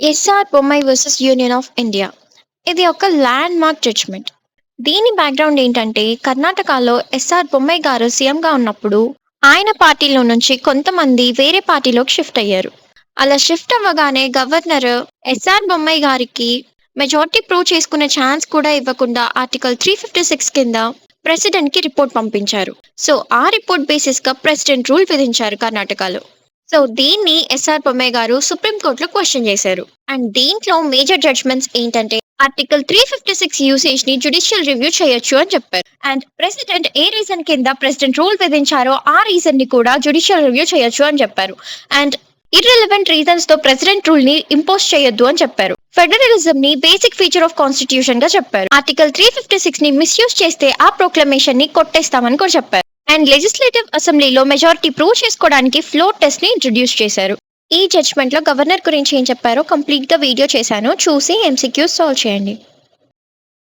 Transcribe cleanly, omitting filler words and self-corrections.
SR Bommai versus Union of India. ఇది ఒక landmark judgment. దీని బ్యాక్గ్రౌండ్ ఏంటంటే, కర్ణాటకలో ఎస్ఆర్ బొమ్మాయి గారు సీఎంగా ఉన్నప్పుడు ఆయన పార్టీలో నుంచి కొంతమంది వేరే పార్టీలోకి షిఫ్ట్ అయ్యారు. అలా షిఫ్ట్ అవ్వగానే గవర్నర్ ఎస్ఆర్ బొమ్మాయి గారికి మెజార్టీ ప్రూవ్ చేసుకునే ఛాన్స్ కూడా ఇవ్వకుండా ఆర్టికల్ 356 కింద ప్రెసిడెంట్ కి రిపోర్ట్ పంపించారు. సో ఆ రిపోర్ట్ బేసిస్ గా ప్రెసిడెంట్ రూల్ విధించారు కర్ణాటకలో. సో దీన్ని ఎస్ఆర్ బొమ్మాయి గారు సుప్రీంకోర్టులో క్వశ్చన్ చేశారు. అండ్ దీంట్లో మేజర్ జడ్జ్మెంట్స్ ఏంటంటే, ఆర్టికల్ 356 యూసేజ్ ని జ్యుడిషియల్ రివ్యూ చేయొచ్చు అని చెప్పారు. అండ్ ప్రెసిడెంట్ ఏ రీజన్ కింద ప్రెసిడెంట్ రూల్ విధించారో ఆ రీజన్ ని కూడా జ్యుడిషియల్ రివ్యూ చేయొచ్చు అని చెప్పారు. అండ్ ఇర్రెలవెంట్ రీజన్స్ తో ప్రెసిడెంట్ రూల్ ని ఇంపోజ్ చేయొద్దు అని చెప్పారు. ఫెడరలిజం ని బేసిక్ ఫీచర్ ఆఫ్ కాన్స్టిట్యూషన్ గా చెప్పారు. ఆర్టికల్ 356 ని మిస్యూజ్ చేస్తే ఆ ప్రొక్లమేషన్ ని కొట్టేస్తామని కూడా చెప్పారు. అండ్ లెజిస్లేటివ్ అసెంబ్లీలో మెజారిటీ ప్రూవ్ చేసుకోవడానికి ఫ్లోర్ టెస్ట్ ని ఇంట్రడ్యూస్ చేశారు. ఈ జడ్జ్మెంట్ లో గవర్నర్ గురించి ఏం చెప్పారో కంప్లీట్ గా వీడియో చేశాను, చూసి ఎంసీక్యూస్ సాల్వ్ చేయండి.